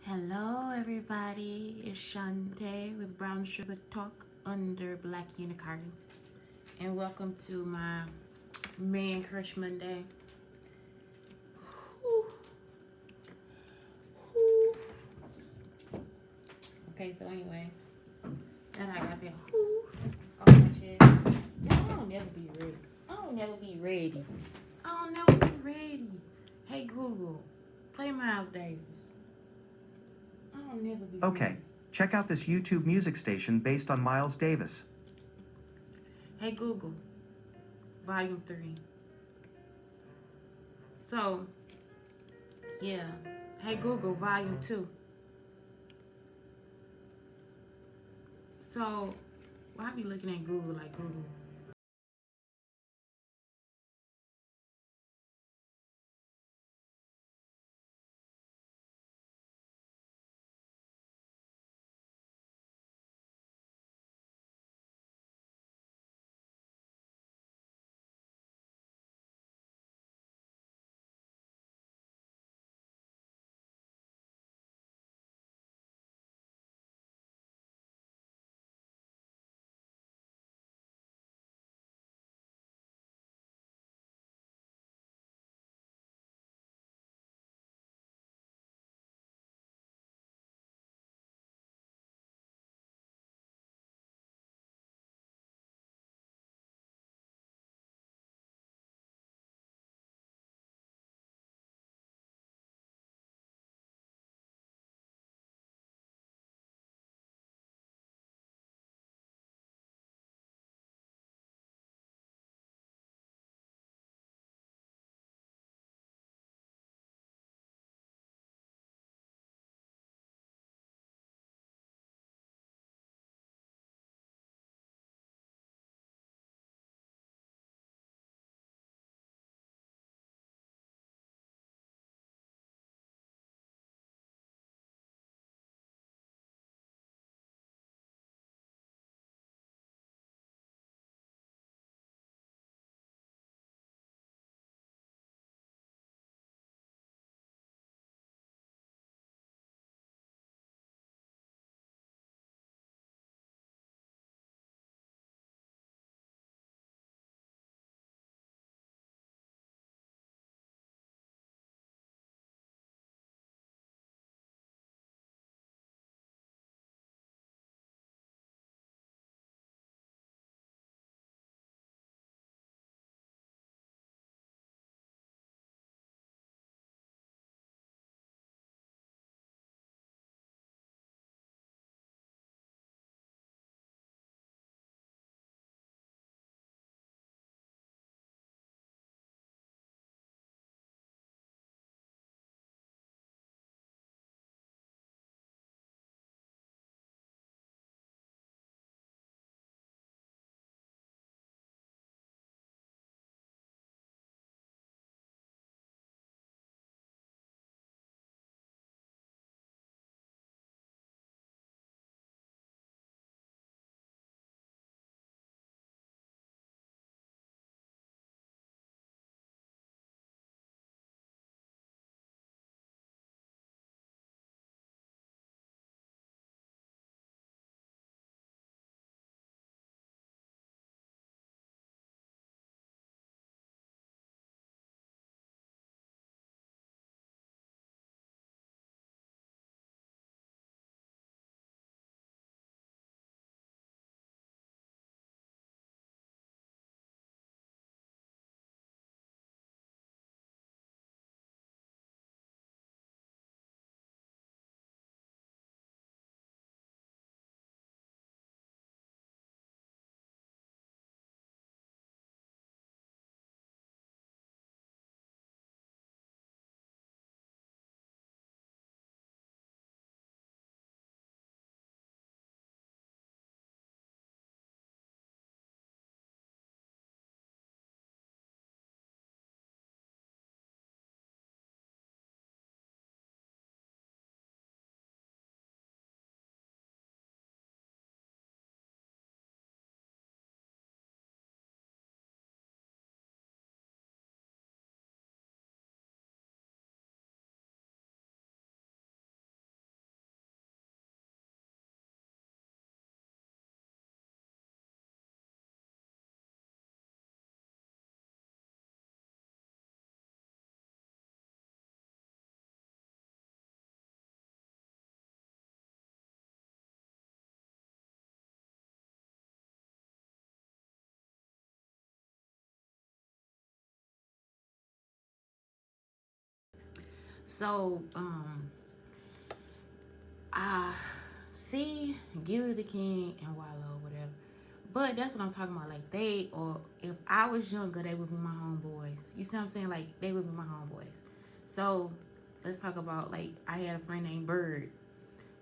Hello, everybody. It's Shantae with Brown Sugar Talk under Black Unicarns, and welcome to my Man Crush Monday. Whew, whew. Okay, so anyway, and I got that whew off my chest. I don't never be ready. I don't never be ready. I don't never be ready. Hey Google, play Miles Davis. I don't never be Okay, ready. check out this YouTube music station based on Miles Davis. Hey Google, Volume 3. So, yeah. Hey Google, Volume 2. So, well, I be looking at Google like Google. So, I see Gilly the King and Wallow, whatever. But that's what I'm talking about. Like, they, or if I was younger, they would be my homeboys. You see what I'm saying? Like, they would be my homeboys. So, let's talk about, like, I had a friend named Bird.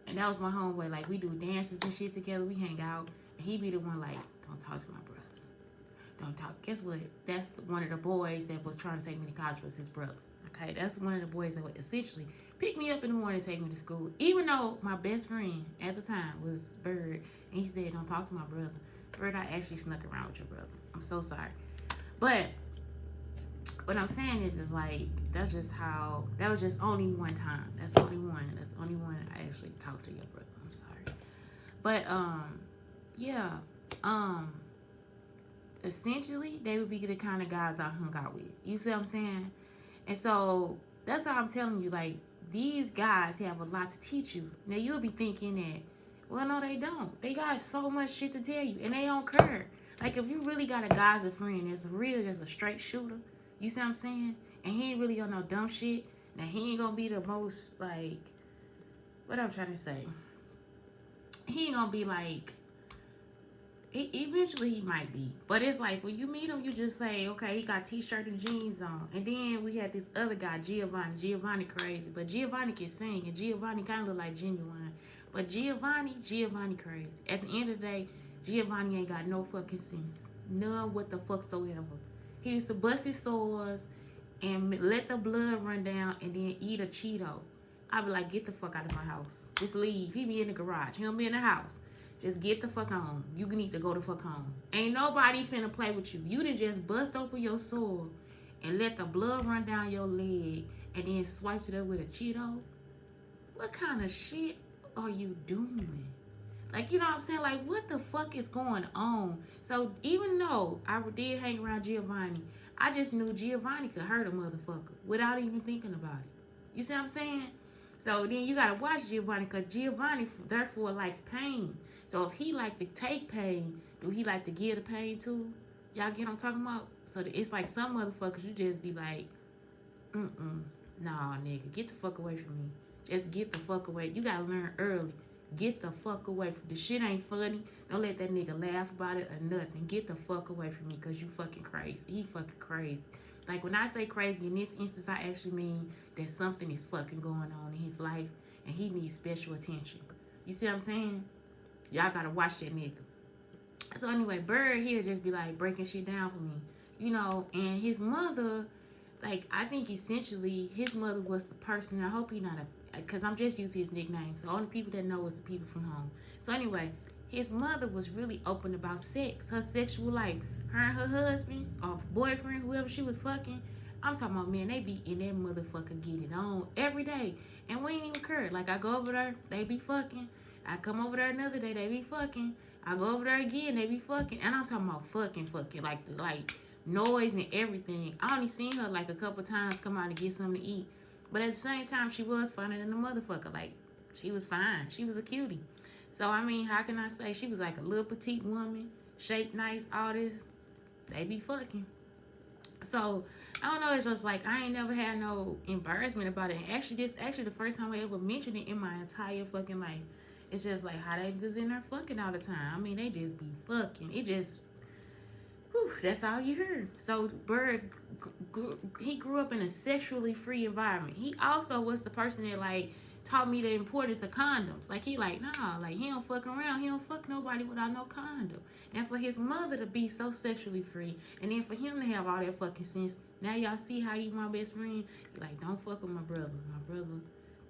And that was my homeboy. Like, we do dances and shit together. We hang out. And he be the one, like, don't talk to my brother. Don't talk. Guess what? That's one of the boys that was trying to take me to college was his brother. Okay? That's one of the boys that would essentially pick me up in the morning and take me to school. Even though my best friend at the time was Bird. And he said, don't talk to my brother. Bird, I actually snuck around with your brother. I'm so sorry. But what I'm saying is just like, that's just how, that was just only one time. That's only one. That's the only one I actually talked to your brother. I'm sorry. But, yeah. Essentially, they would be the kind of guys I hung out with. You see what I'm saying? And so, that's how I'm telling you, like, these guys have a lot to teach you. Now, you'll be thinking that, well, no, they don't. They got so much shit to tell you, and they don't care. Like, if you really got a guy as a friend that's real, just a straight shooter, you see what I'm saying? And he ain't really on no dumb shit. Now, he ain't gonna be the most, like, what I'm trying to say. He ain't gonna be like, eventually he might be. But it's like, when you meet him, you just say, okay, he got t-shirt and jeans on. And then we had this other guy, Giovanni. Giovanni crazy. But Giovanni can sing, and Giovanni kind of look like Genuine. But Giovanni crazy. At the end of the day, Giovanni ain't got no fucking sense. None what the fuck so ever. He used to bust his swords and let the blood run down and then eat a Cheeto. I'd be like, get the fuck out of my house. Just leave. He be in the garage. He don't be in the house. Just get the fuck on. You need to go the fuck home. Ain't nobody finna play with you. You done just bust open your sword and let the blood run down your leg and then swiped it up with a Cheeto. What kind of shit are you doing? Like, you know what I'm saying? Like, what the fuck is going on? So, even though I did hang around Giovanni, I just knew Giovanni could hurt a motherfucker without even thinking about it. You see what I'm saying? So, then you gotta watch Giovanni, because Giovanni, therefore, likes pain. So, if he like to take pain, do he like to give the pain too? Y'all get what I'm talking about? So, it's like some motherfuckers, you just be like, nah, nigga, get the fuck away from me. Just get the fuck away. You gotta learn early. Get the fuck away from the shit ain't funny. Don't let that nigga laugh about it or nothing. Get the fuck away from me, because you fucking crazy. He fucking crazy. Like, when I say crazy, in this instance, I actually mean that something is fucking going on in his life and he needs special attention. You see what I'm saying? Y'all gotta watch that nigga. So anyway, Bird here just be like breaking shit down for me. You know, and his mother, like, I think essentially his mother was the person, I hope he not a, because I'm just using his nickname, so only people that know is the people from home. So anyway, his mother was really open about sex, her sexual life. Her and her husband or boyfriend, whoever she was fucking, I'm talking about, man, they be in that motherfucker get it on every day. And we ain't even care. Like, I go over there, they be fucking. I come over there another day, they be fucking. I go over there again, they be fucking. And I'm talking about fucking. Like noise and everything. I only seen her like a couple times come out and get something to eat. But at the same time, she was funner than the motherfucker. Like, she was fine. She was a cutie. So, I mean, how can I say? She was like a little petite woman, shaped nice, all this. They be fucking. So, I don't know, it's just like, I ain't never had no embarrassment about it. And actually, this actually the first time I ever mentioned it in my entire fucking life. It's just like how they was in there fucking all the time. I mean, they just be fucking. It just, whew, that's all you heard. So, Bird, he grew up in a sexually free environment. He also was the person that, like, taught me the importance of condoms. Like, he like, nah, like, he don't fuck around. He don't fuck nobody without no condom. And for his mother to be so sexually free, and then for him to have all that fucking sense, now y'all see how you my best friend? He like, don't fuck with my brother. My brother,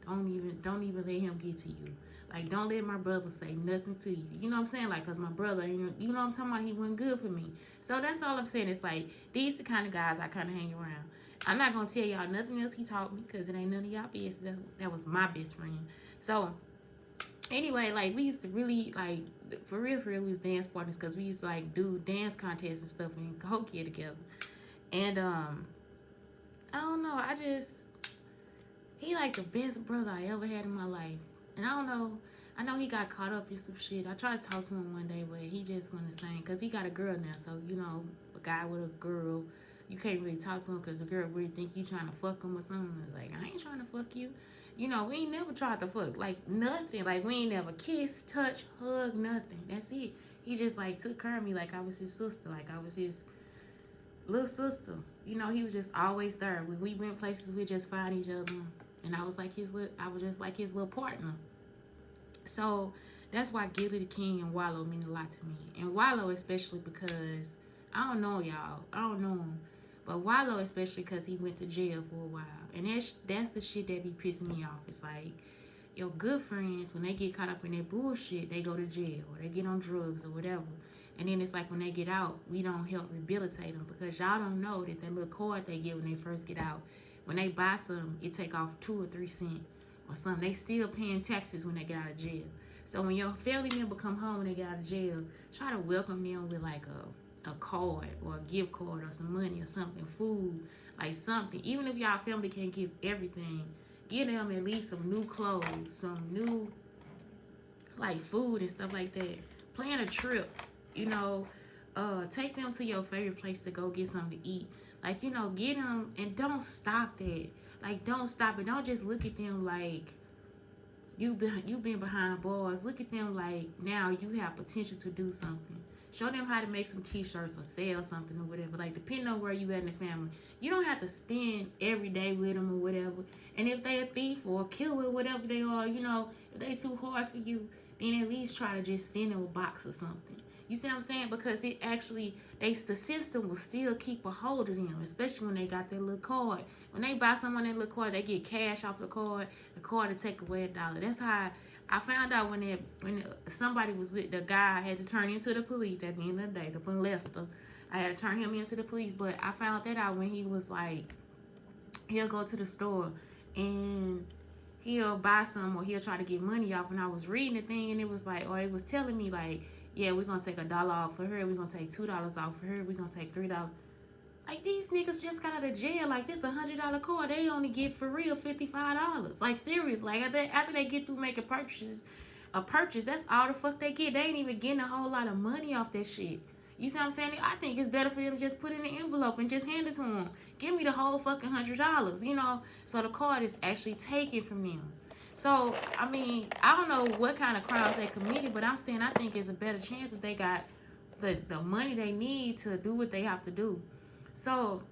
don't even let him get to you. Like, don't let my brother say nothing to you. You know what I'm saying? Like, because my brother, you know what I'm talking about? He wasn't good for me. So that's all I'm saying. It's like, these the kind of guys I kind of hang around. I'm not going to tell y'all nothing else he taught me, because it ain't none of y'all business. That was my best friend. So, anyway, like, we used to really, like, for real, we was dance partners, because we used to, like, do dance contests and stuff and go get together. And, I don't know, he like the best brother I ever had in my life. And I know he got caught up in some shit. I tried to talk to him one day, but he just wasn't the same, because he got a girl now. So, you know, a guy with a girl, you can't really talk to him because the girl really think you trying to fuck him or something. It's like, I ain't trying to fuck you. You know, we ain't never tried to fuck. Like, nothing. Like, we ain't never kissed, touch, hug, nothing. That's it. He just, like, took care of me like I was his sister. Like, I was his little sister. You know, he was just always there. When we went places, we just find each other. And I was just like his little partner. So, that's why Gilly the King and Wallow mean a lot to me. And Wallow especially because, I don't know y'all. I don't know him. But Wallow especially because he went to jail for a while. And that's the shit that be pissing me off. It's like, your good friends, when they get caught up in their bullshit, they go to jail or they get on drugs or whatever. And then it's like when they get out, we don't help rehabilitate them because y'all don't know that little card they get when they first get out, when they buy something, it take off 2 or 3 cents or something. They still paying taxes when they get out of jail. So when your family member come home when they get out of jail, try to welcome them with like a card or a gift card or some money or something, food, like something. Even if y'all family can't give everything, give them at least some new clothes, some new like food and stuff like that. Plan a trip, you know, take them to your favorite place to go get something to eat. Like, you know, get them and don't stop that. Like, don't stop it. Don't just look at them like you been behind bars. Look at them like now you have potential to do something. Show them how to make some t-shirts or sell something or whatever. Like, depending on where you at in the family. You don't have to spend every day with them or whatever. And if they a thief or a killer, whatever they are, you know, if they too hard for you, then at least try to just send them a box or something. You see what I'm saying? Because it actually, the system will still keep a hold of them, especially when they got their little card. When they buy someone that little card, they get cash off the card will take away $1. That's how I found out when somebody the guy had to turn into the police at the end of the day, the molester. I had to turn him into the police, but I found that out when he was like, he'll go to the store and he'll buy some or he'll try to get money off. And I was reading the thing and it was like, or it was telling me like, yeah, we're going to take $1 off for her. We're going to take $2 off for her. We're going to take $3. Like, these niggas just got out of jail. Like, this $100 card, they only get for real $55. Like, serious. Like, after they get through making a purchase, that's all the fuck they get. They ain't even getting a whole lot of money off that shit. You see what I'm saying? I think it's better for them to just put it in an envelope and just hand it to them. Give me the whole fucking $100, you know? So the card is actually taken from them. So, I mean, I don't know what kind of crimes they committed, but I'm saying I think it's a better chance if they got the money they need to do what they have to do. So,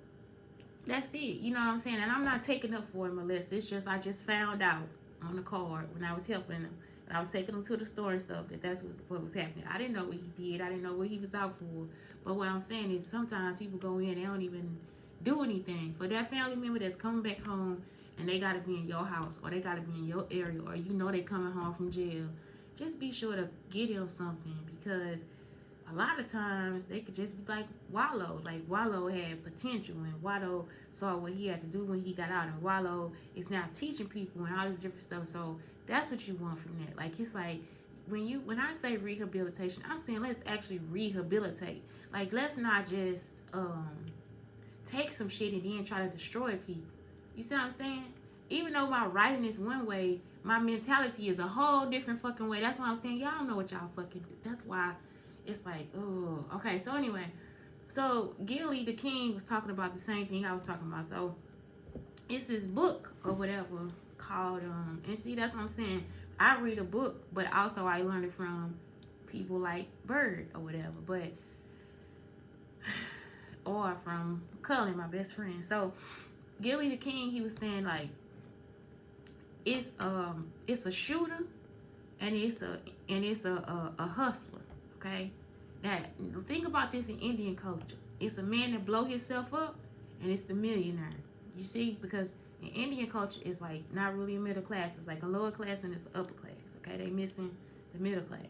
that's it. You know what I'm saying? And I'm not taking up for him a list. It's just I just found out on the card when I was helping him. And I was taking him to the store and stuff that's what was happening. I didn't know what he did. I didn't know what he was out for. But what I'm saying is sometimes people go in, they don't even do anything. For that family member that's coming back home and they got to be in your house or they got to be in your area or you know they coming home from jail, just be sure to get him something because a lot of times they could just be like Wallow. Like Wallow had potential and Wallow saw what he had to do when he got out and Wallow is now teaching people and all this different stuff. So that's what you want from that. Like it's like when I say rehabilitation, I'm saying let's actually rehabilitate. Like let's not just take some shit and then try to destroy people. You see what I'm saying? Even though my writing is one way, my mentality is a whole different fucking way. That's why I'm saying y'all don't know what y'all fucking do. That's why it's like, oh, okay. So anyway, so Gilly the King was talking about the same thing I was talking about. So it's this book or whatever called and see that's what I'm saying. I read a book, but also I learned it from people like Bird or whatever, but or from Cullen, my best friend. So Gilly the King, he was saying like it's a shooter and it's a hustler. Okay, now think about this in Indian culture. It's a man that blow himself up, and it's the millionaire. You see, because in Indian culture, it's like not really a middle class. It's like a lower class and it's an upper class. Okay, they missing the middle class.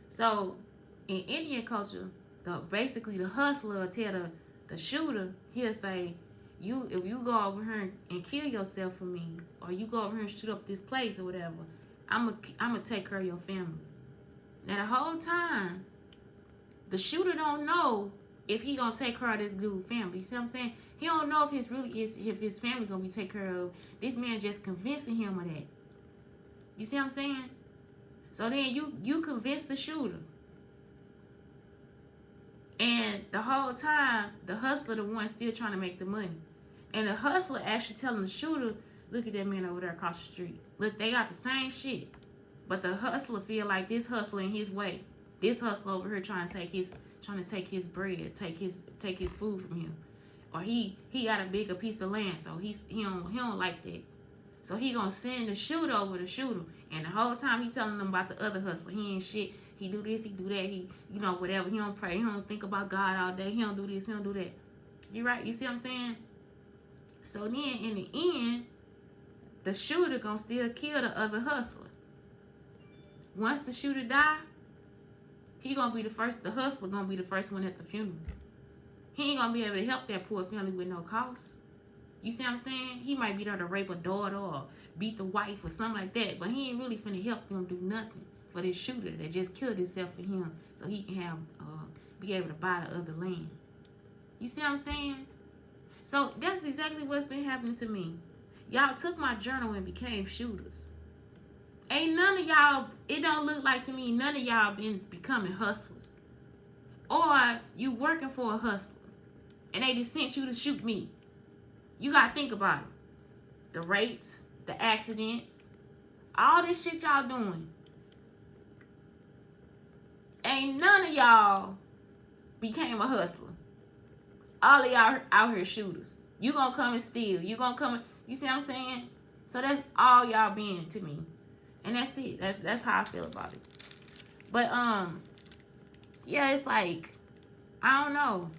So in Indian culture, basically the hustler will tell the shooter, he'll say, if you go over here and kill yourself for me, or you go over here and shoot up this place or whatever, I'm gonna take care of your family. Now the whole time, the shooter don't know if he gonna take care of this dude's family. You see what I'm saying? He don't know if his family gonna be taken care of. This man just convincing him of that. You see what I'm saying? So then you convince the shooter. And the whole time, the hustler the one still trying to make the money. And the hustler actually telling the shooter, look at that man over there across the street. Look, they got the same shit. But the hustler feel like this hustler in his way. This hustler over here trying to take his bread, take his food from him. Or he got a bigger piece of land, so he don't like that. So he gonna send the shooter over to shoot him. And the whole time he telling them about the other hustler. He ain't shit. He do this, he do that, he, whatever. He don't pray, he don't think about God all day. He don't do this, he don't do that. You right? You see what I'm saying? So then in the end, the shooter gonna still kill the other hustler. Once the shooter die, he gonna be the first. The hustler gonna be the first one at the funeral. He ain't gonna be able to help that poor family with no cost. You see what I'm saying? He might be there to rape a daughter or beat the wife or something like that, but he ain't really finna help them do nothing for this shooter that just killed himself for him, so he can have be able to buy the other land. You see what I'm saying? So that's exactly what's been happening to me. Y'all took my journal and became shooters. Ain't none of y'all, it don't look like to me, none of y'all been becoming hustlers. Or you working for a hustler and they just sent you to shoot me. You gotta think about it. The rapes, the accidents, all this shit y'all doing. Ain't none of y'all became a hustler. All of y'all out here shooters. You gonna come and steal. You gonna come and, you see what I'm saying? So that's all y'all been to me. And that's it. That's how I feel about it. But yeah, it's like, I don't know.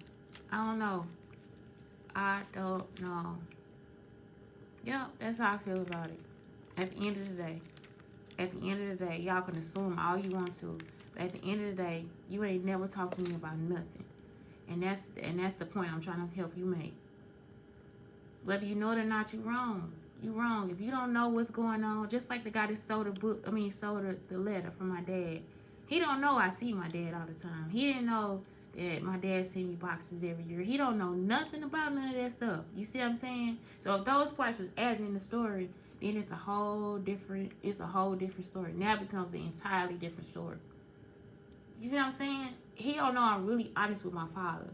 Yep, that's how I feel about it. At the end of the day, y'all can assume all you want to. But at the end of the day, you ain't never talked to me about nothing. And that's the point I'm trying to help you make. Whether you know it or not, you wrong. You wrong. If you don't know what's going on, just like the guy that stole the letter from my dad. He don't know I see my dad all the time. He didn't know that my dad sent me boxes every year. He don't know nothing about none of that stuff. You see what I'm saying? So if those parts was added in the story, then it's a whole different story. Now it becomes an entirely different story. You see what I'm saying? He don't know I'm really honest with my father.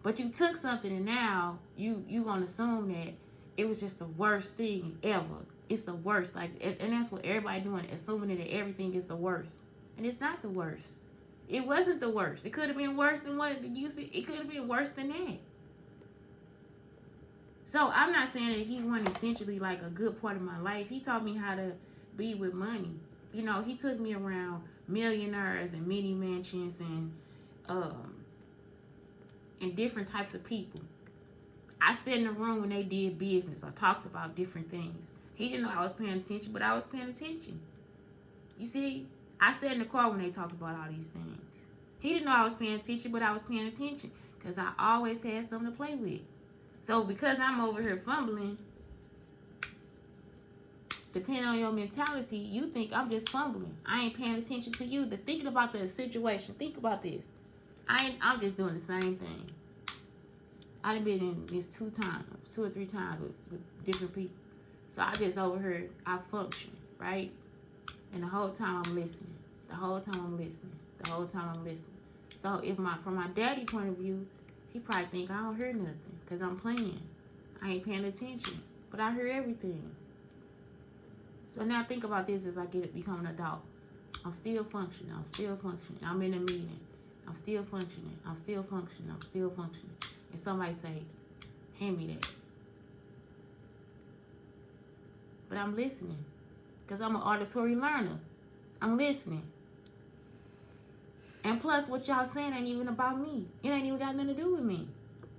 But you took something and now you gonna assume that it was just the worst thing ever. It's the worst. And that's what everybody doing, assuming that everything is the worst. And it's not the worst. It wasn't the worst. It could have been worse than what you see. It could have been worse than that. So I'm not saying that he wasn't essentially like a good part of my life. He taught me how to be with money. You know, he took me around millionaires and mini mansions and different types of people. I sat in the room when they did business or talked about different things. He didn't know I was paying attention, but I was paying attention. You see, I sat in the car when they talked about all these things. He didn't know I was paying attention, but I was paying attention because I always had something to play with. So because I'm over here fumbling, depending on your mentality, you think I'm just fumbling. I ain't paying attention to you. The thinking about the situation. Think about this. I'm just doing the same thing. I done been in this 2 or 3 times with different people. So I just over here, I function, right? And the whole time I'm listening. So if from my daddy point of view, he probably think I don't hear nothing because I'm playing. I ain't paying attention. But I hear everything. So now think about this as I become an adult. I'm still functioning. I'm in a meeting. I'm still functioning. And somebody say, hand me that. But I'm listening. Because I'm an auditory learner. I'm listening. And plus, what y'all saying ain't even about me. It ain't even got nothing to do with me.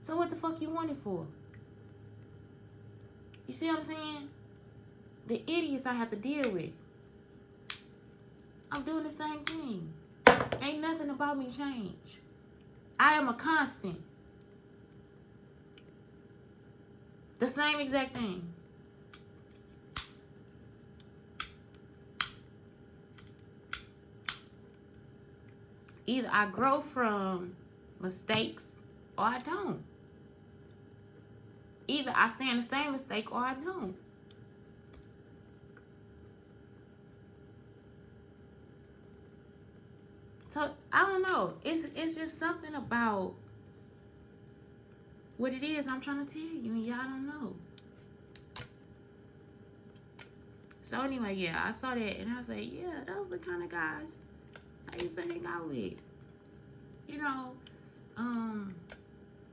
So what the fuck you want it for? You see what I'm saying? The idiots I have to deal with. I'm doing the same thing. Ain't nothing about me change. I am a constant. The same exact thing. Either I grow from mistakes or I don't. Either I stay in the same mistake or I don't. So I don't know. It's just something about what it is I'm trying to tell you, and y'all don't know. So anyway, yeah, I saw that, and I was like, yeah, those are the kind of guys I used to hang out with. You know,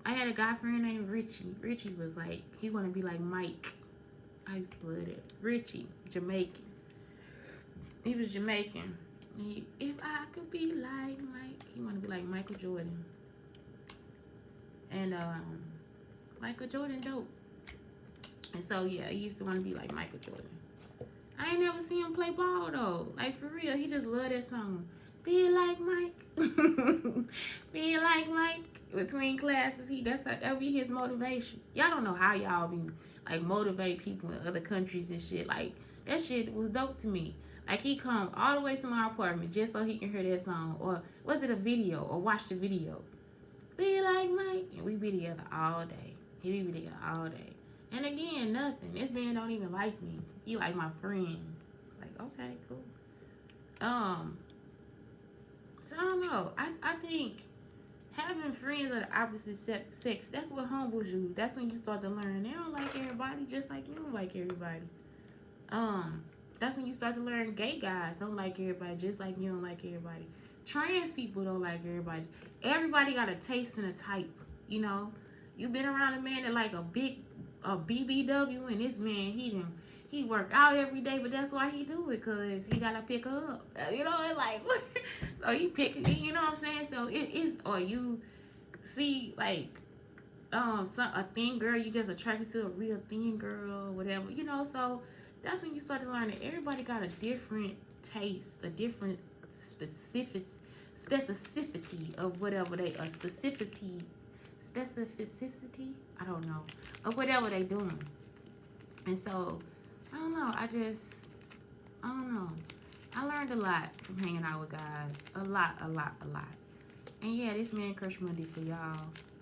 I had a guy friend named Richie. Richie was like, he wanted to be like Mike. I used to love that. Richie, Jamaican. He was Jamaican. If I could be like Mike, he wanted to be like Michael Jordan. And Michael Jordan dope. And so yeah, he used to want to be like Michael Jordan. I ain't never seen him play ball though. Like for real, he just loved that song. Be like Mike. Be like Mike. Between classes, that be his motivation. Y'all don't know how y'all be like motivate people in other countries and shit. Like that shit was dope to me. Like he come all the way to my apartment just so he can hear that song, or was it a video, or watch the video. Be like Mike, and we be together all day. He be together all day. And again, nothing. This man don't even like me. He like my friend. It's like, okay, cool. So I don't know. I think having friends of the opposite sex, that's what humbles you. That's when you start to learn they don't like everybody just like you don't like everybody. That's when you start to learn gay guys don't like everybody just like you don't like everybody. Trans people don't like everybody. Everybody got a taste and a type, you know. You been around a man that like a BBW, and this man, he work out every day, but that's why he do it, cause he gotta pick her up. You know, it's like so he pick, you know what I'm saying? So it is, or you see like a thin girl, you just attracted to a real thin girl, whatever, you know. So that's when you start to learn that everybody got a different taste, a different specificity of whatever they specificity, I don't know, of whatever they doing. And so I don't know, I don't know, I learned a lot from hanging out with guys. A lot. And yeah, this man Crush Monday for y'all,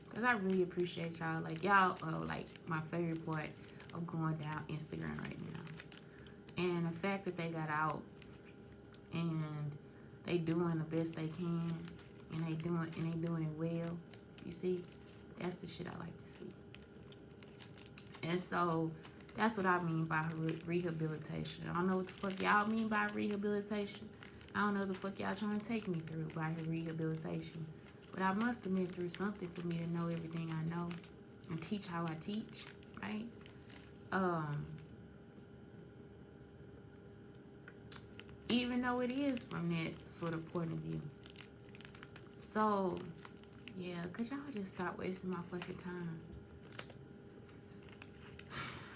because I really appreciate y'all. Like y'all are like my favorite part of going down Instagram right now. And the fact that they got out and they doing the best they can, and they doing it well. You see, that's the shit I like to see. And so that's what I mean by rehabilitation. I don't know what the fuck y'all mean by rehabilitation. I don't know what the fuck y'all trying to take me through by rehabilitation. But I must have been through something for me to know everything I know and teach how I teach, right? Even though it is from that sort of point of view. So, yeah, because y'all just stop wasting my fucking time.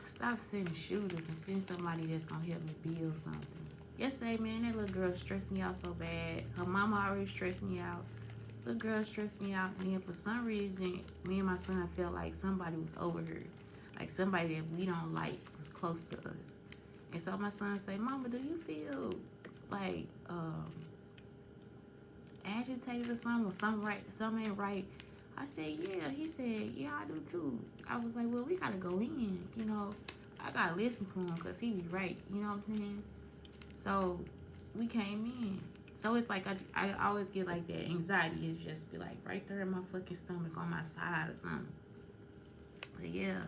Stop sending shooters and send somebody that's going to help me build something. Yesterday, man, that little girl stressed me out so bad. Her mama already stressed me out. Little girl stressed me out. And then for some reason, me and my son felt like somebody was over her. Like somebody that we don't like was close to us. And so my son said, Mama, do you feel like agitated or something, or something ain't right? I said, yeah. He said, yeah, I do too. I was like, well, we gotta go in, you know. I gotta listen to him because he be right, you know what I'm saying? So we came in. So it's like I always get like that anxiety. It's just be like right there in my fucking stomach on my side or something. But yeah,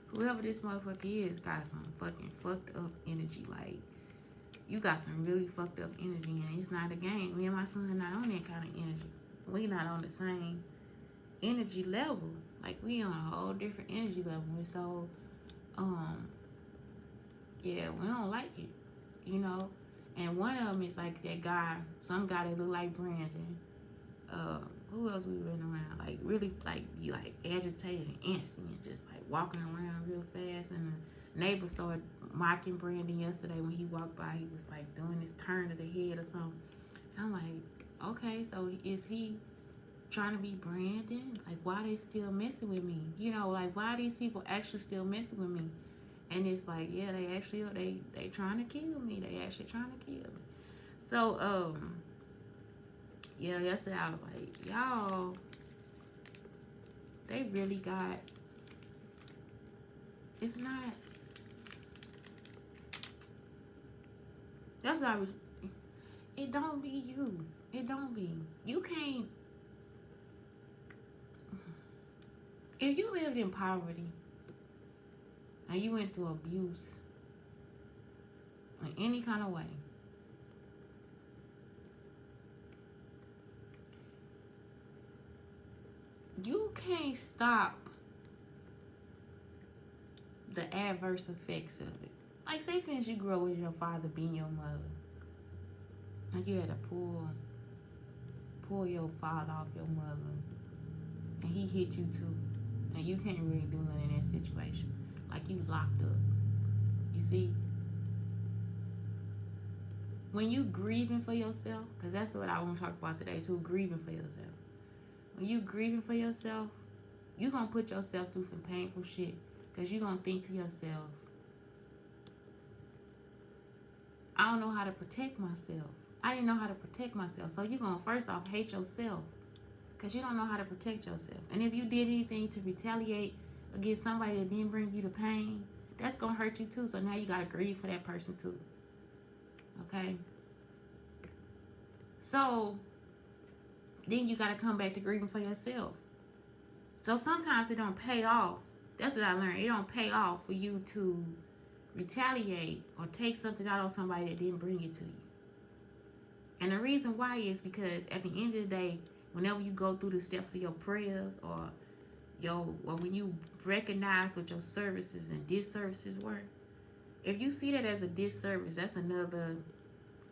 whoever this motherfucker is got some fucking fucked up energy. Like, you got some really fucked up energy, and it's not a game. Me and my son not on that kind of energy. We not on the same energy level. Like, we on a whole different energy level. And so, yeah, we don't like it, you know. And one of them is like that guy, some guy that look like Brandon. Who else we been around? Like, really, like, be like agitated and antsy and just like walking around real fast. And the neighbor started mocking Brandon yesterday when he walked by. He was like doing his turn of the head or something. And I'm like, okay, so is he trying to be Brandon? Like, why they still messing with me? You know, like, why are these people actually still messing with me? And it's like, yeah, they trying to kill me. They actually trying to kill me. So, yeah, yesterday I was like, y'all, they really got, it's not, that's what I was, it don't be you. It don't be. You can't. If you lived in poverty and you went through abuse in any kind of way, you can't stop the adverse effects of it. Like, say for instance, you grew up with your father being your mother. Like, you had to pull your father off your mother, and he hit you too, and you can't really do nothing in that situation. Like, you locked up. You see? When you grieving for yourself, because that's what I want to talk about today too, grieving for yourself. When you grieving for yourself, you going to put yourself through some painful shit, because you going to think to yourself, I don't know how to protect myself. I didn't know how to protect myself. So you're going to first off hate yourself, because you don't know how to protect yourself. And if you did anything to retaliate against somebody that didn't bring you the pain, that's going to hurt you too. So now you got to grieve for that person too. Okay? So then you got to come back to grieving for yourself. So sometimes it don't pay off. That's what I learned. It don't pay off for you to retaliate or take something out on somebody that didn't bring it to you. And the reason why is because at the end of the day, whenever you go through the steps of your prayers or when you recognize what your services and disservices were, if you see that as a disservice, that's another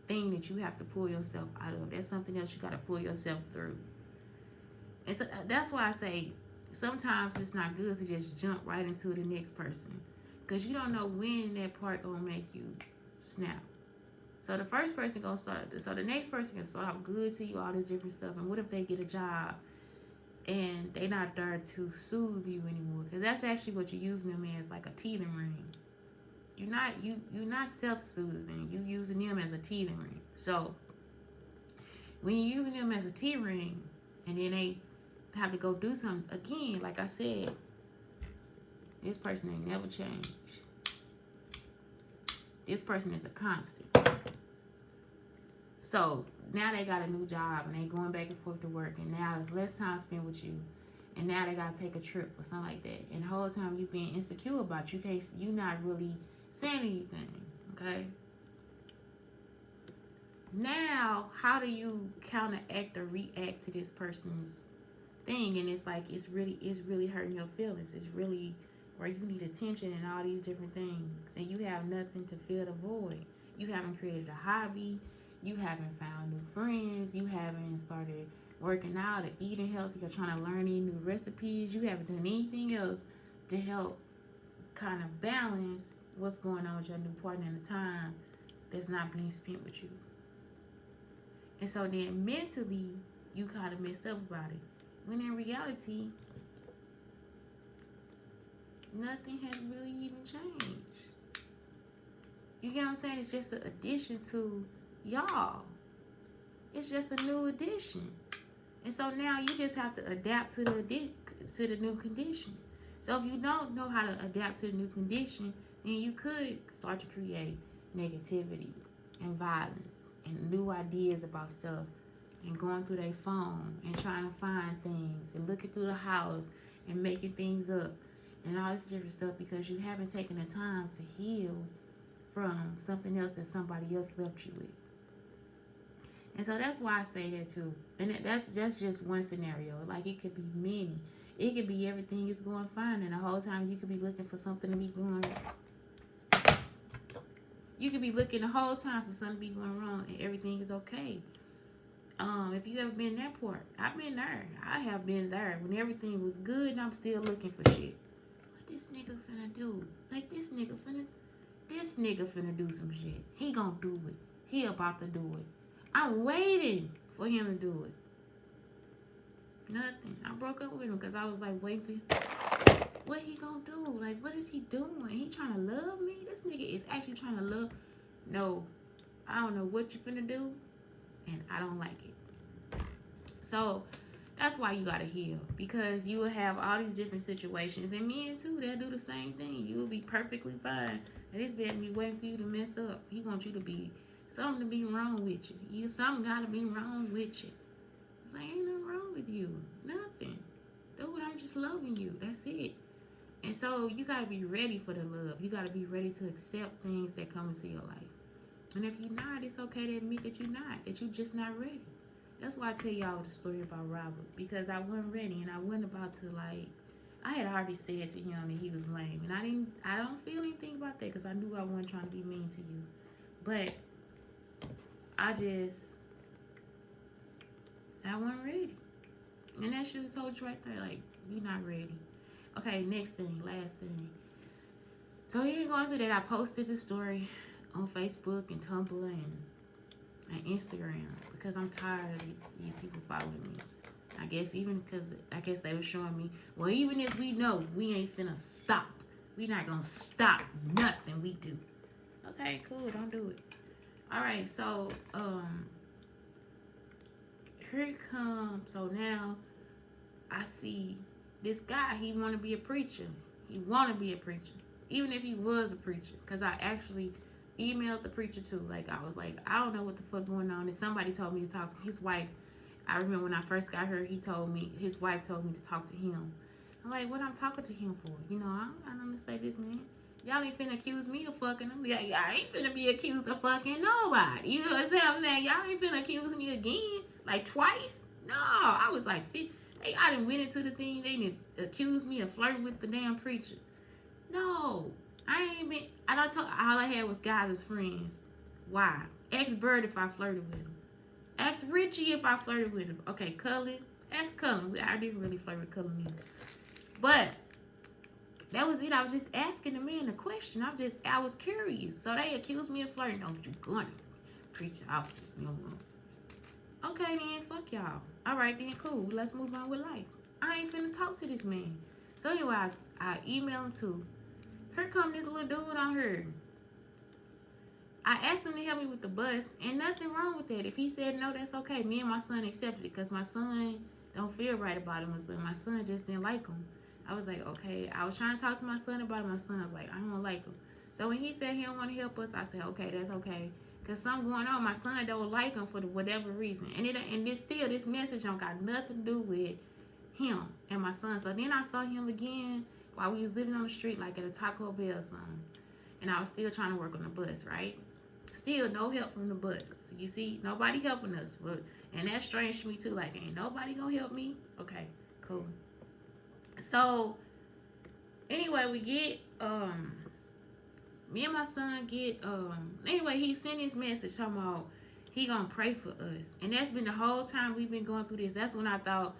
thing that you have to pull yourself out of. That's something else you got to pull yourself through. And so that's why I say sometimes it's not good to just jump right into the next person, because you don't know when that part gonna make you snap. So the first person gonna start. So the next person can start out good to you, all this different stuff. And what if they get a job and they not there to soothe you anymore? Because that's actually what you're using them as, like a teething ring. You're not self-soothing. You using them as a teething ring. So when you're using them as a teething ring, and then they have to go do something again, like I said, this person ain't never changed. This person is a constant. So now they got a new job and they going back and forth to work, and now it's less time spent with you, and now they gotta take a trip or something like that. And the whole time you being insecure about you not really saying anything. Okay. Now, how do you counteract or react to this person's thing? And it's like it's really hurting your feelings. It's really where you need attention and all these different things, and you have nothing to fill the void. You haven't created a hobby. You haven't found new friends. You haven't started working out or eating healthy or trying to learn any new recipes. You haven't done anything else to help kind of balance what's going on with your new partner in the time that's not being spent with you. And so then mentally, you kind of messed up about it. When in reality, nothing has really even changed. You get what I'm saying? It's just an addition to y'all. It's just a new addition. And so now you just have to adapt to the new condition. So if you don't know how to adapt to the new condition, then you could start to create negativity and violence and new ideas about stuff, and going through their phone and trying to find things and looking through the house and making things up and all this different stuff, because you haven't taken the time to heal from something else that somebody else left you with. And so that's why I say that too. And that's just one scenario. Like, it could be many. It could be everything is going fine, and the whole time you could be looking for something to be going. You could be looking the whole time for something to be going wrong, and everything is okay. If you ever been that part, I've been there. I have been there when everything was good, and I'm still looking for shit. What this nigga finna do? Like, this nigga finna do some shit. He gonna do it. He about to do it. I'm waiting for him to do it. Nothing. I broke up with him because I was like waiting for him. What he gonna do? Like, what is he doing? He trying to love me? This nigga is actually trying to love. No, I don't know what you finna do, and I don't like it. So that's why you gotta heal, because you will have all these different situations, and men too, they'll do the same thing. You will be perfectly fine, and this man be waiting for you to mess up. He wants you to be Something to be wrong with you. Something gotta be wrong with you. It's like, ain't nothing wrong with you. Nothing. Dude, I'm just loving you. That's it. And so you gotta be ready for the love. You gotta be ready to accept things that come into your life. And if you're not, it's okay to admit that you're not, that you're just not ready. That's why I tell y'all the story about Robert, because I wasn't ready, and I wasn't about to, like, I had already said to him that he was lame, and I don't feel anything about that, because I knew I wasn't trying to be mean to you. But I wasn't ready. And that should have told you right there, like, you're not ready. Okay, next thing, last thing. So here going through that, I posted the story on Facebook and Tumblr and Instagram, because I'm tired of these people following me. I guess even because they were showing me, well, even if we know we ain't finna stop, we not gonna stop nothing we do. Okay, cool, don't do it. All right, so here it comes. So now I see this guy. He want to be a preacher. Even if he was a preacher, because I actually emailed the preacher too. Like, I was like, I don't know what the fuck going on. And somebody told me to talk to his wife. I remember when I first got her, his wife told me to talk to him. I'm like, what I'm talking to him for? You know, I don't know to say this, man. Y'all ain't finna accuse me of fucking him. Y'all ain't finna be accused of fucking nobody. You know what I'm saying? Y'all ain't finna accuse me again, like twice. No, I was like, I done went into the thing. They didn't accuse me of flirting with the damn preacher. No, I ain't been. I don't tell. All I had was guys as friends. Why? Ask Bird if I flirted with him. Ask Richie if I flirted with him. Okay, Cullen. Ask Cullen. I didn't really flirt with Cullen either. But that was it. I was just asking the man a question. I was curious. So they accused me of flirting. Don't you gonna preach your office? No more. Okay then, fuck y'all. Alright then, cool. Let's move on with life. I ain't finna talk to this man. So anyway, I emailed him too. Here come this little dude on here. I asked him to help me with the bus, and nothing wrong with that. If he said no, that's okay. Me and my son accepted it, because my son don't feel right about him. My son just didn't like him. I was like, okay. I was trying to talk to my son about it. My son was like, I don't like him. So when he said he don't want to help us, I said, okay, that's okay. Because something going on. My son don't like him for whatever reason. And this message don't got nothing to do with him and my son. So then I saw him again while we was living on the street, like at a Taco Bell or something. And I was still trying to work on the bus, right? Still no help from the bus. You see, nobody helping us. And that's strange to me too. Like, ain't nobody gonna help me? Okay, cool. So anyway, we get me and my son get anyway, he sent his message talking about he gonna pray for us. And that's been the whole time we've been going through this. That's when I thought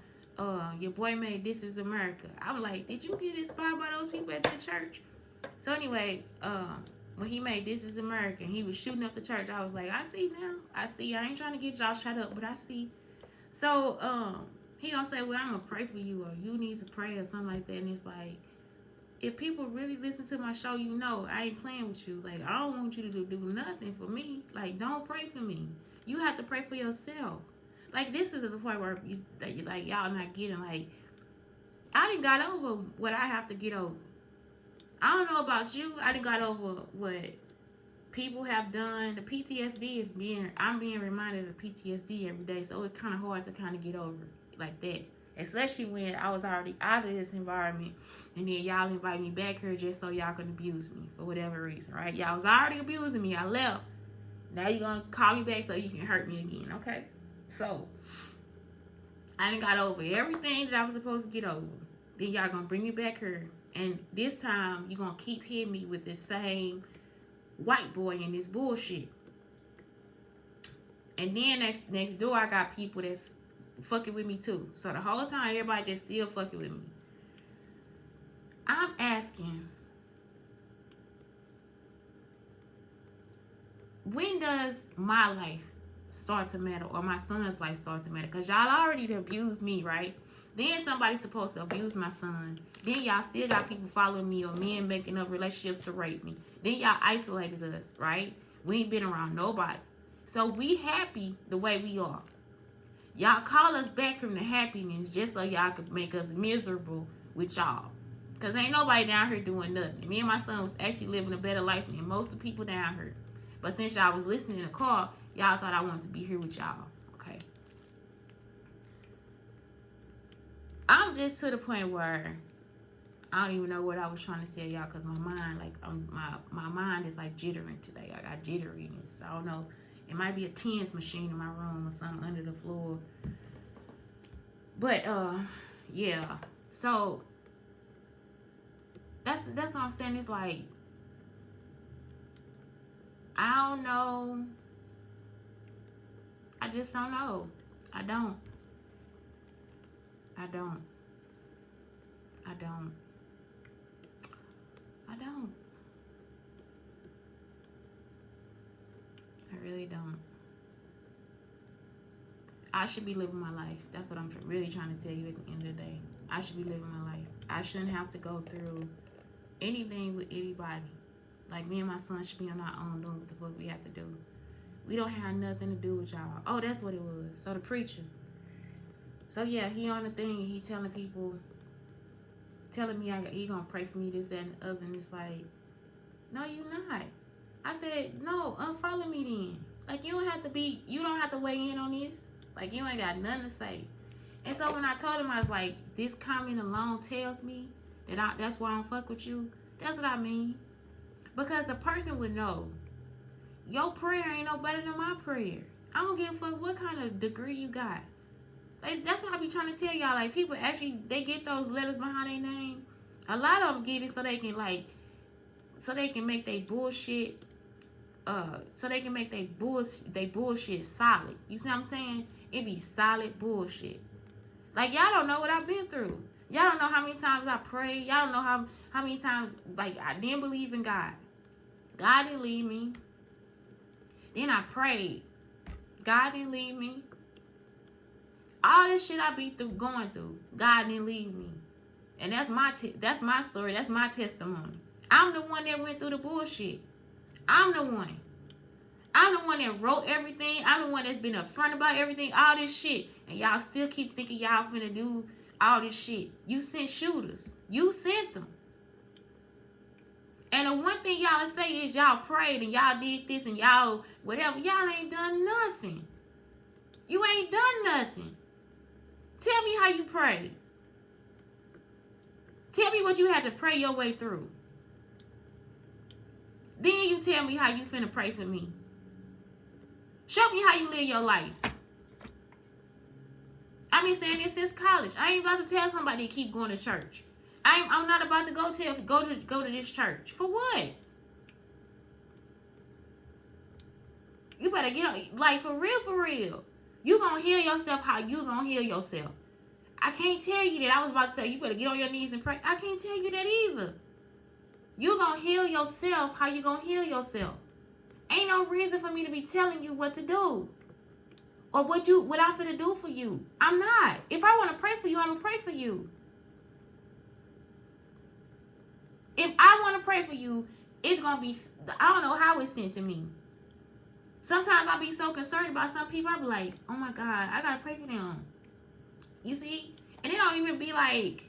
your boy made This Is America. I was like, did you get inspired by those people at the church? So anyway, when he made This Is America and he was shooting up the church, I was like, I see now. I see. I ain't trying to get y'all shut up, but I see. So he gonna say, well, I'm gonna pray for you, or you need to pray, or something like that. And it's like, if people really listen to my show, you know I ain't playing with you. Like, I don't want you to do nothing for me. Like, don't pray for me. You have to pray for yourself. Like, this is the point where y'all not getting, like, I done got over what I have to get over. I don't know about you. I done got over what people have done. The PTSD is I'm being reminded of PTSD every day. So it's kind of hard to kind of get over like that. Especially when I was already out of this environment. And then y'all invite me back here just so y'all can abuse me for whatever reason, right? Y'all was already abusing me. I left. Now you're going to call me back so you can hurt me again, okay? So, I done got over everything that I was supposed to get over. Then y'all going to bring me back here. And this time, you're going to keep hitting me with this same white boy and this bullshit. And then next door, I got people that's fucking with me too. So the whole time, everybody just still fucking with me. I'm asking, when does my life start to matter, or my son's life start to matter? Because y'all already abused me, right? Then somebody's supposed to abuse my son. Then y'all still got people following me, or men making up relationships to rape me. Then y'all isolated us, right? We ain't been around nobody. So we happy the way we are. Y'all call us back from the happiness just so y'all could make us miserable with y'all. Because ain't nobody down here doing nothing. Me and my son was actually living a better life than most of the people down here. But since y'all was listening in the car, y'all thought I wanted to be here with y'all. Okay. I'm just to the point where I don't even know what I was trying to tell y'all because my mind, like, my mind is like jittering today. I got jitteriness. I don't know. It might be a TENS machine in my room or something under the floor. But yeah. So that's what I'm saying. It's like, I don't know. I just don't know. I don't. I really don't. I should be living my life. That's what I'm really trying to tell you at the end of the day. I should be living my life. I shouldn't have to go through anything with anybody. Like, me and my son should be on our own doing what the fuck we have to do. We don't have nothing to do with y'all. Oh, that's what it was. So the preacher. So yeah, he on the thing. He telling people, telling me he gonna pray for me, this, that, and the other. And it's like, no, you not. I said, no, unfollow me then. Like, you don't have to weigh in on this. Like, you ain't got nothing to say. And so when I told him, I was like, this comment alone tells me that that's why I don't fuck with you. That's what I mean. Because a person would know, your prayer ain't no better than my prayer. I don't give a fuck what kind of degree you got. Like, that's what I be trying to tell y'all. Like, people actually, they get those letters behind their name. A lot of them get it so they can, like, so they can make their bullshit, bullshit solid. You see what I'm saying? It be solid bullshit. Like, y'all don't know what I've been through. Y'all don't know how many times I prayed. Y'all don't know how many times, like, I didn't believe in God. God didn't leave me. Then I prayed. God didn't leave me. All this shit I be going through, God didn't leave me. And that's my story. That's my testimony. I'm the one that went through the bullshit. I'm the one. I'm the one that wrote everything. I'm the one that's been upfront about everything, all this shit. And y'all still keep thinking y'all finna do all this shit. You sent shooters. You sent them. And the one thing y'all say is y'all prayed and y'all did this and y'all whatever. Y'all ain't done nothing. You ain't done nothing. Tell me how you prayed. Tell me what you had to pray your way through. Then you tell me how you finna pray for me. Show me how you live your life. I've been saying this since college. I ain't about to tell somebody to keep going to church. I'm not about to go to this church. For what? You better get on, like, for real. You gonna heal yourself how you gonna heal yourself. I can't tell you that. I was about to say you better get on your knees and pray. I can't tell you that either. You gonna heal yourself how you gonna heal yourself. Ain't no reason for me to be telling you what to do. Or what I'm finna do for you. I'm not. If I want to pray for you, I'm gonna pray for you. If I want to pray for you, it's gonna be, I don't know how it's sent to me. Sometimes I'll be so concerned about some people, I'll be like, oh my God, I gotta pray for them. You see? And it don't even be like,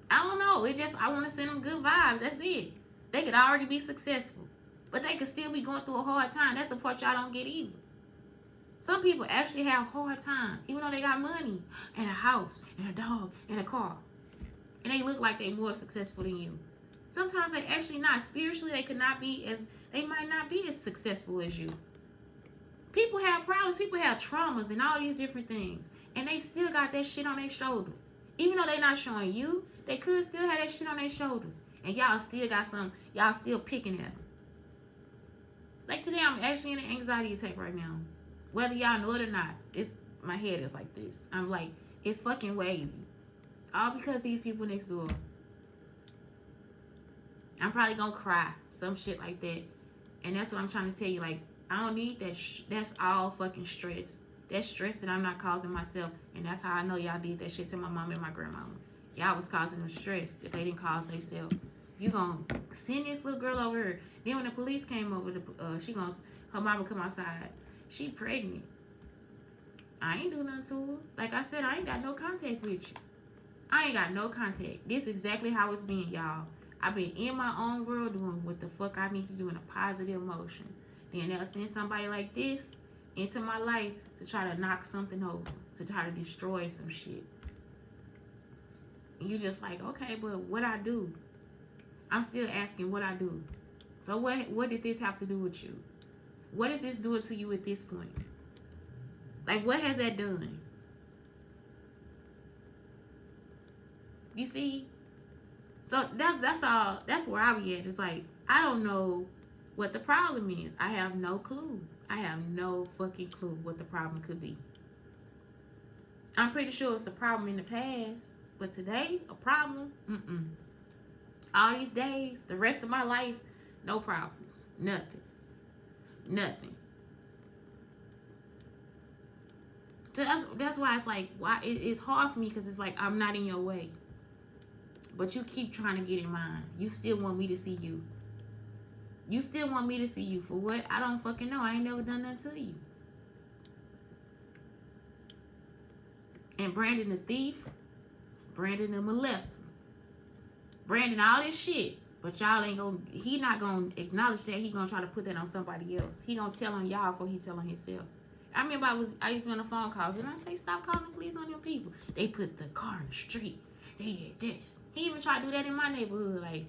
I don't know. It just, I want to send them good vibes. That's it. They could already be successful. But they could still be going through a hard time. That's the part y'all don't get either. Some people actually have hard times, even though they got money and a house and a dog and a car. And they look like they're more successful than you. Sometimes they actually not. Spiritually, they might not be as successful as you. People have problems. People have traumas and all these different things. And they still got that shit on their shoulders. Even though they're not showing you, they could still have that shit on their shoulders. And y'all still got y'all still picking at them. Like today, I'm actually in an anxiety attack right now. Whether y'all know it or not, my head is like this. I'm like, it's fucking wavy. All because these people next door. I'm probably gonna cry. Some shit like that. And that's what I'm trying to tell you. Like, I don't need that. That's all fucking stress. That's stress that I'm not causing myself. And that's how I know y'all did that shit to my mom and my grandmama. Y'all was causing them stress that they didn't cause themselves. You gonna send this little girl over here. Then when the police came over, her mama come outside. She pregnant. I ain't do nothing to her. Like I said, I ain't got no contact with you. I ain't got no contact. This is exactly how it's been, y'all. I've been in my own world doing what the fuck I need to do in a positive motion. Then they'll send somebody like this into my life to try to knock something over, to try to destroy some shit. And you just like, okay, but what I do? I'm still asking what I do. So what did this have to do with you? What is this doing to you at this point? Like, what has that done? You see? So that's all. That's where I be at. It's like, I don't know what the problem is. I have no clue. I have no fucking clue what the problem could be. I'm pretty sure it's a problem in the past, but today, a problem? All these days, the rest of my life, no problems. Nothing. So that's why it's like, why it's hard for me, because it's like, I'm not in your way. But you keep trying to get in mine. You still want me to see you. You still want me to see you for what? I don't fucking know. I ain't never done that to you. And Brandon the thief, Brandon the molester, Brandon all this shit. But y'all ain't gonna, he not gonna acknowledge that. He gonna try to put that on somebody else. He gonna tell on y'all before he tell on himself. I remember I used to be on the phone calls, and I say, stop calling the police on them people. They put the car in the street. They did this. He even tried to do that in my neighborhood. Like,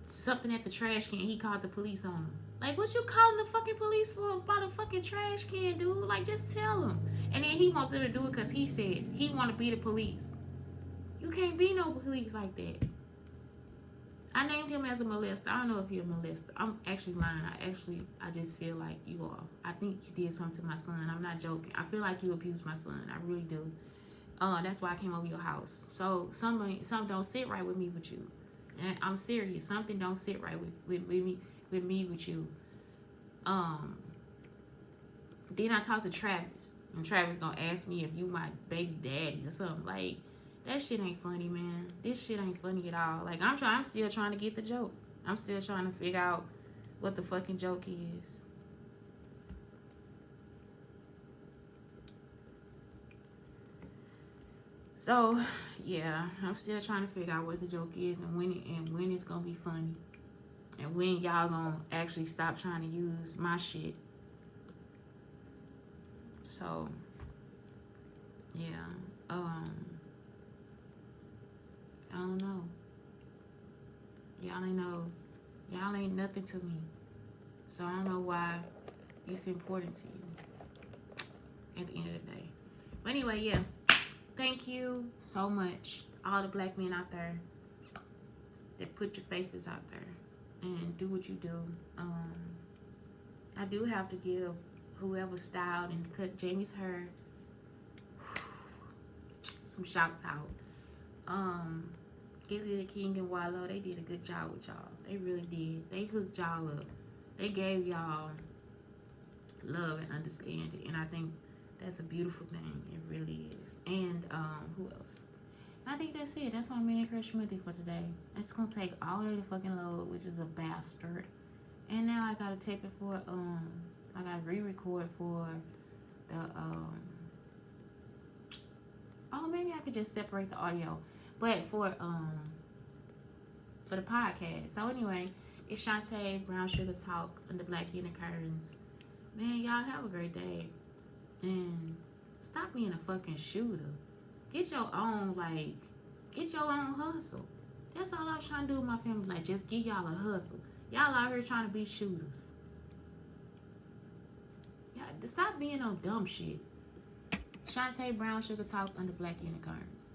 something at the trash can, he called the police on him. Like, what you calling the fucking police for about a fucking trash can, dude? Like, just tell him. And then he want them to do it because he said he want to be the police. You can't be no police like that. I named him as a molester. I don't know if you're a molester. I'm actually lying. I just feel like you are. I think you did something to my son. I'm not joking. I feel like you abused my son. I really do. That's why I came over your house. So something don't sit right with me with you. And I'm serious. Something don't sit right with me with you. Then I talked to Travis. And Travis gonna ask me if you my baby daddy or something. Like, that shit ain't funny, man. This shit ain't funny at all. Like, I'm still trying to get the joke. I'm still trying to figure out what the fucking joke is. So, yeah, I'm still trying to figure out what the joke is and when it's gonna be funny. And when y'all gonna actually stop trying to use my shit. So, yeah, I don't know. Y'all ain't nothing to me. So I don't know why it's important to you at the end of the day. But anyway, yeah. Thank you so much, all the black men out there that put your faces out there and do what you do. I do have to give whoever styled and cut Jamie's hair some shouts out. Gilly the King and Wallow, they did a good job with y'all. They really did. They hooked y'all up. They gave y'all love and understanding, and I think that's a beautiful thing. It really is. And who else? I think that's it. That's my Man Crush Monday for today. It's gonna take all day to fucking load, which is a bastard. And now I gotta tape it for I gotta re-record for the oh, maybe I could just separate the audio. But for the podcast. So anyway, it's Shantae, Brown Sugar Talk, and the Black Unicarns. Man, y'all have a great day. And stop being a fucking shooter. Get your own hustle. That's all I was trying to do with my family. Like, just give y'all a hustle. Y'all out here trying to be shooters. Yeah, stop being on dumb shit. Shantae, Brown Sugar Talk, and the Black Unicarns.